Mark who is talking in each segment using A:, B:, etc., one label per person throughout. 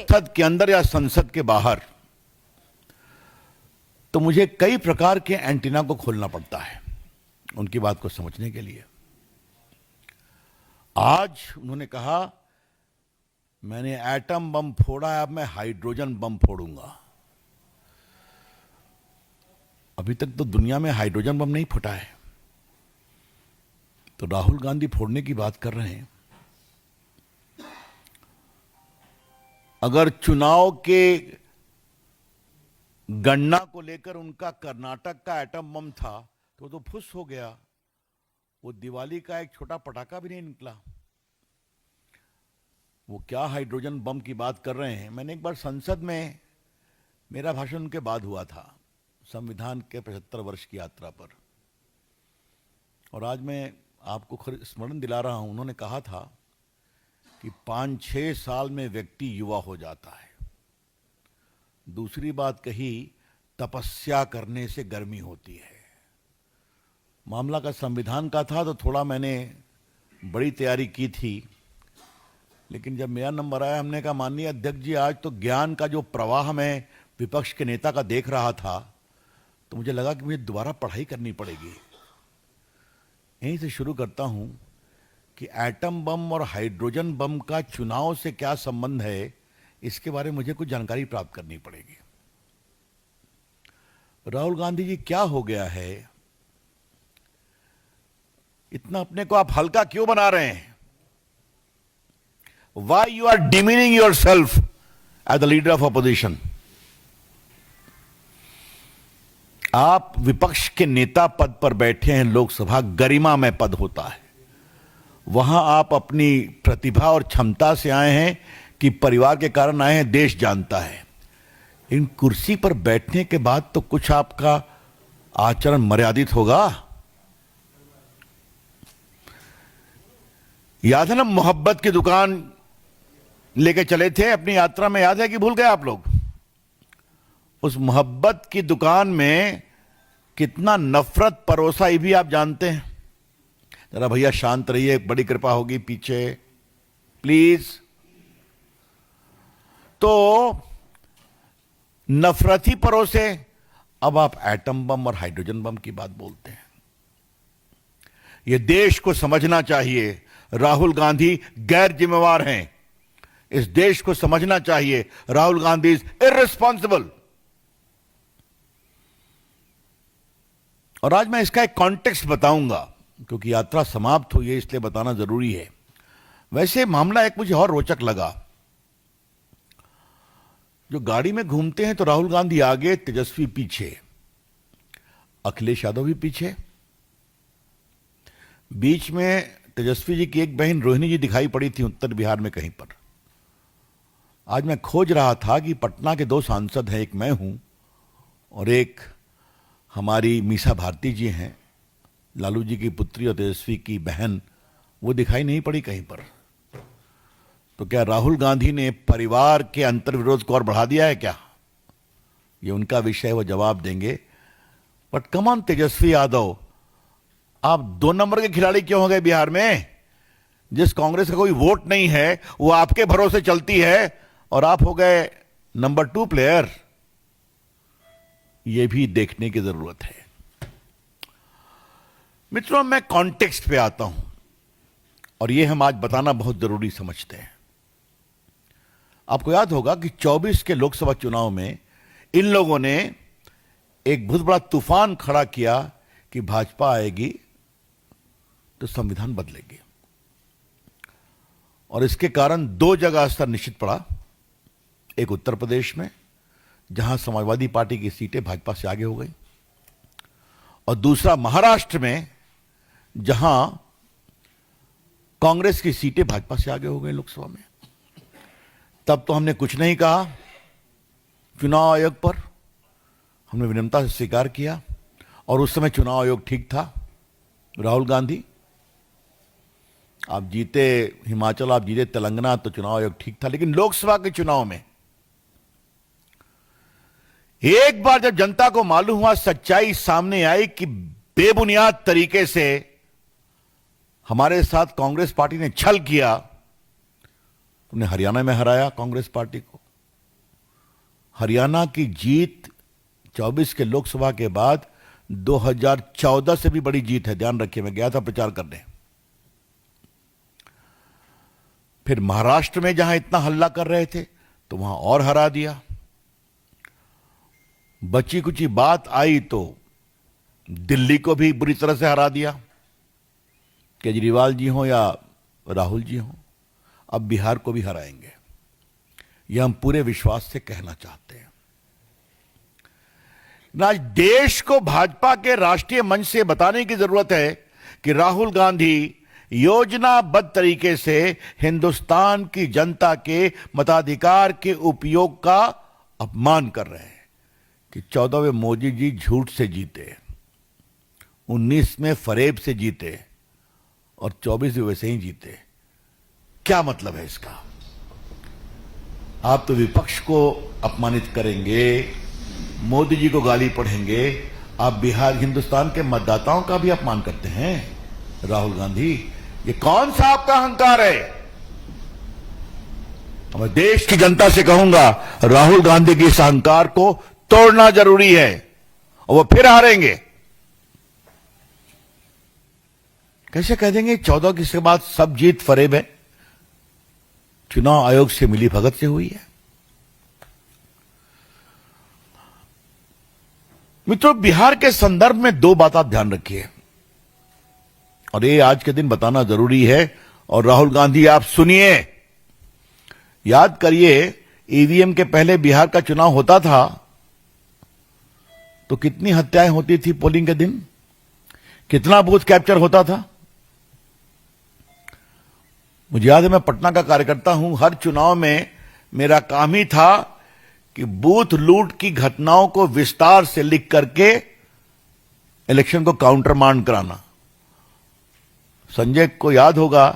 A: संसद के अंदर या संसद के बाहर, तो मुझे कई प्रकार के एंटीना को खोलना पड़ता है उनकी बात को समझने के लिए। आज उन्होंने कहा मैंने एटम बम फोड़ा है, अब मैं हाइड्रोजन बम फोड़ूंगा। अभी तक तो दुनिया में हाइड्रोजन बम नहीं फटा है, तो राहुल गांधी फोड़ने की बात कर रहे हैं। अगर चुनाव के गणना को लेकर उनका कर्नाटक का एटम बम था तो फुस हो गया, वो दिवाली का एक छोटा पटाखा भी नहीं निकला। वो क्या हाइड्रोजन बम की बात कर रहे हैं। मैंने एक बार संसद में, मेरा भाषण उनके बाद हुआ था संविधान के 75 वर्ष की यात्रा पर, और आज मैं आपको स्मरण दिला रहा हूं। उन्होंने कहा था कि 5-6 साल में व्यक्ति युवा हो जाता है। दूसरी बात कही, तपस्या करने से गर्मी होती है। मामला का संविधान का था तो थोड़ा मैंने बड़ी तैयारी की थी, लेकिन जब मेरा नंबर आया हमने कहा माननीय अध्यक्ष जी, आज तो ज्ञान का जो प्रवाह मैं विपक्ष के नेता का देख रहा था तो मुझे लगा कि मुझे दोबारा पढ़ाई करनी पड़ेगी। यहीं से शुरू करता हूं कि एटम बम और हाइड्रोजन बम का चुनाव से क्या संबंध है, इसके बारे में मुझे कुछ जानकारी प्राप्त करनी पड़ेगी। राहुल गांधी जी, क्या हो गया है, इतना अपने को आप हल्का क्यों बना रहे हैं? Why you are demeaning yourself as the leader of opposition? आप विपक्ष के नेता पद पर बैठे हैं, लोकसभा गरिमा में पद होता है, वहां आप अपनी प्रतिभा और क्षमता से आए हैं कि परिवार के कारण आए हैं, देश जानता है। इन कुर्सी पर बैठने के बाद तो कुछ आपका आचरण मर्यादित होगा। याद है ना, मोहब्बत की दुकान लेके चले थे अपनी यात्रा में, याद है कि भूल गए आप लोग? उस मोहब्बत की दुकान में कितना नफरत परोसा, ये भी आप जानते हैं। जरा भैया शांत रहिए, बड़ी कृपा होगी पीछे प्लीज। तो नफरत ही परोसे, अब आप एटम बम और हाइड्रोजन बम की बात बोलते हैं। यह देश को समझना चाहिए, राहुल गांधी गैर जिम्मेवार हैं। इस देश को समझना चाहिए, राहुल गांधी इज इररिस्पॉन्सिबल। और आज मैं इसका एक कॉन्टेक्स्ट बताऊंगा, क्योंकि यात्रा समाप्त हुई है इसलिए बताना जरूरी है। वैसे मामला एक मुझे और रोचक लगा। जो गाड़ी में घूमते हैं तो राहुल गांधी आगे, तेजस्वी पीछे, अखिलेश यादव भी पीछे, बीच में तेजस्वी जी की एक बहन रोहिणी जी दिखाई पड़ी थी उत्तर बिहार में कहीं पर। आज मैं खोज रहा था कि पटना के 2 सांसद हैं, एक मैं हूं और एक हमारी मीसा भारती जी हैं, लालू जी की पुत्री और तेजस्वी की बहन, वो दिखाई नहीं पड़ी कहीं पर। तो क्या राहुल गांधी ने परिवार के अंतर्विरोध को और बढ़ा दिया है क्या? ये उनका विषय, वो जवाब देंगे। But come on Tejashwi Yadav, आप 2 नंबर के खिलाड़ी क्यों हो गए बिहार में? जिस कांग्रेस का कोई वोट नहीं है वो आपके भरोसे चलती है और आप हो गए नंबर 2 प्लेयर। यह भी देखने की जरूरत है। मित्रों, मैं कॉन्टेक्स्ट पे आता हूं और यह हम आज बताना बहुत जरूरी समझते हैं। आपको याद होगा कि 24 के लोकसभा चुनाव में इन लोगों ने एक बहुत बड़ा तूफान खड़ा किया कि भाजपा आएगी तो संविधान बदलेगी, और इसके कारण 2 जगह असर निश्चित पड़ा। एक उत्तर प्रदेश में, जहां समाजवादी पार्टी की सीटें भाजपा से आगे हो गई, और दूसरा महाराष्ट्र में, जहां कांग्रेस की सीटें भाजपा से आगे हो गई लोकसभा में। तब तो हमने कुछ नहीं कहा चुनाव आयोग पर, हमने विनम्रता से स्वीकार किया, और उस समय चुनाव आयोग ठीक था। राहुल गांधी, आप जीते हिमाचल, आप जीते तेलंगाना, तो चुनाव आयोग ठीक था। लेकिन लोकसभा के चुनाव में एक बार जब जनता को मालूम हुआ, सच्चाई सामने आई कि बेबुनियाद तरीके से हमारे साथ कांग्रेस पार्टी ने छल किया, तुमने हरियाणा में हराया कांग्रेस पार्टी को, हरियाणा की जीत 24 के लोकसभा के बाद 2014 से भी बड़ी जीत है, ध्यान रखिए। मैं गया था प्रचार करने। फिर महाराष्ट्र में जहां इतना हल्ला कर रहे थे तो वहां और हरा दिया। बची कुची बात आई तो दिल्ली को भी बुरी तरह से हरा दिया, केजरीवाल जी हो या राहुल जी हो। अब बिहार को भी हराएंगे, यह हम पूरे विश्वास से कहना चाहते हैं। आज देश को भाजपा के राष्ट्रीय मंच से बताने की जरूरत है कि राहुल गांधी योजनाबद्ध तरीके से हिंदुस्तान की जनता के मताधिकार के उपयोग का अपमान कर रहे हैं कि 14वें मोदी जी झूठ से जीते, 19 में फरेब से जीते और 24 में वैसे ही जीते। क्या मतलब है इसका? आप तो विपक्ष को अपमानित करेंगे, मोदी जी को गाली पढ़ेंगे, आप बिहार हिंदुस्तान के मतदाताओं का भी अपमान करते हैं। राहुल गांधी, ये कौन सा आपका अहंकार है? मैं देश की जनता से कहूंगा, राहुल गांधी के इस अहंकार को तोड़ना जरूरी है और वो फिर हारेंगे। कैसे कह देंगे 14 के बाद सब जीत फरेब है? चुनाव आयोग से मिली भगत से हुई है। मित्रों, बिहार के संदर्भ में दो बात आप ध्यान रखिए और ये आज के दिन बताना जरूरी है। और राहुल गांधी, आप सुनिए, याद करिए, ईवीएम के पहले बिहार का चुनाव होता था तो कितनी हत्याएं होती थी पोलिंग के दिन, कितना बूथ कैप्चर होता था। मुझे याद है, मैं पटना का कार्यकर्ता हूं। हर चुनाव में मेरा काम ही था कि बूथ लूट की घटनाओं को विस्तार से लिख करके इलेक्शन को काउंटर मांड कराना। संजय को याद होगा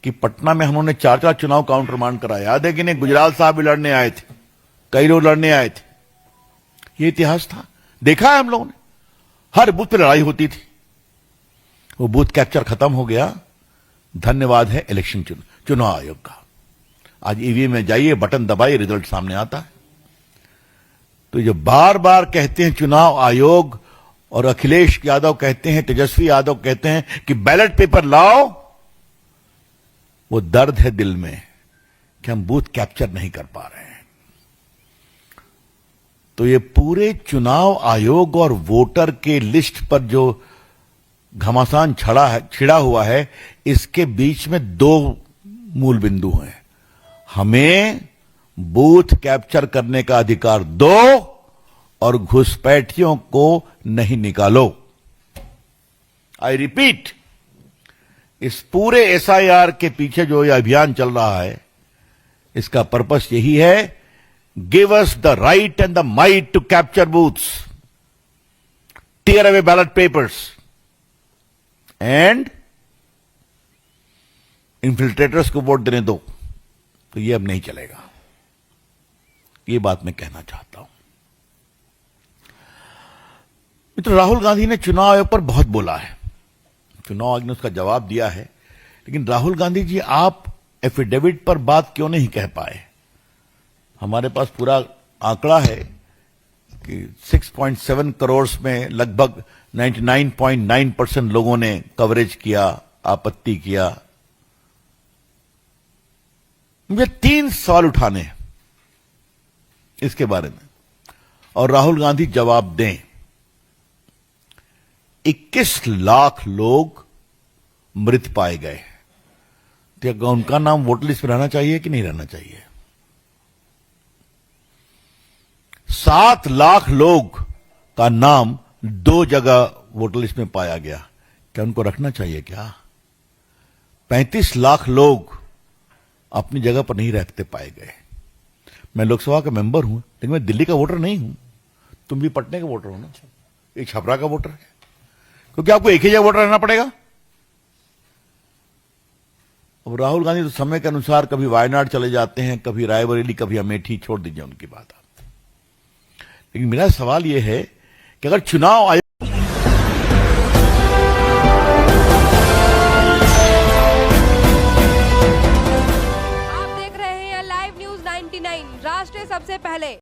A: कि पटना में हमने 4 चुनाव काउंटर मांड कराया। याद है कि नहीं? गुजराल साहब भी लड़ने आए थे, कई लोग लड़ने आए थे। ये इतिहास था, देखा है हम लोगों ने। हर बूथ पे लड़ाई होती थी। वो बूथ कैप्चर खत्म हो गया, धन्यवाद है इलेक्शन चुनाव आयोग का। आज ईवीएम में जाइए, बटन दबाइए, रिजल्ट सामने आता है। तो जो बार बार कहते हैं चुनाव आयोग, और अखिलेश यादव कहते हैं, तेजस्वी यादव कहते हैं कि बैलेट पेपर लाओ, वो दर्द है दिल में कि हम बूथ कैप्चर नहीं कर पा रहे हैं। तो ये पूरे चुनाव आयोग और वोटर के लिस्ट पर जो घमासान छिड़ा हुआ है, इसके बीच में 2 मूल बिंदु हैं। हमें बूथ कैप्चर करने का अधिकार दो और घुसपैठियों को नहीं निकालो। आई रिपीट, इस पूरे एसआईआर के पीछे जो ये अभियान चल रहा है, इसका पर्पस यही है, give us the right and the might to capture booths, tear away ballot papers and infiltrators को वोट देने दो। तो ये अब नहीं चलेगा। ये बात मैं कहना चाहता हूं। मित्र, राहुल गांधी ने चुनाव आयोग पर बहुत बोला है, चुनाव आयोग ने उसका जवाब दिया है, लेकिन राहुल गांधी जी, आप एफिडेविट पर बात क्यों नहीं कह पाए? हमारे पास पूरा आंकड़ा है कि 6.7 करोड़ में लगभग 99.9% लोगों ने कवरेज किया, आपत्ति किया। मुझे 3 सवाल उठाने हैं इसके बारे में और राहुल गांधी जवाब दें। 21 लाख लोग मृत पाए गए, तो क्या उनका नाम वोटर लिस्ट में रहना चाहिए कि नहीं रहना चाहिए? 7 लाख लोग का नाम 2 जगह वोटर लिस्ट में पाया गया, क्या उनको रखना चाहिए? क्या 35 लाख लोग अपनी जगह पर नहीं रहते पाए गए। मैं लोकसभा का मेंबर हूं, लेकिन मैं दिल्ली का वोटर नहीं हूं। तुम भी पटने का वोटर हो ना, एक छपरा का वोटर है, क्योंकि आपको एक ही जगह वोटर रहना पड़ेगा। अब राहुल गांधी तो समय के अनुसार कभी वायनाड चले जाते हैं, कभी रायबरेली, कभी अमेठी, छोड़ दीजिए उनकी बात आप। लेकिन मेरा सवाल यह है कि अगर चुनाव आयोग
B: राष्ट्र सबसे पहले।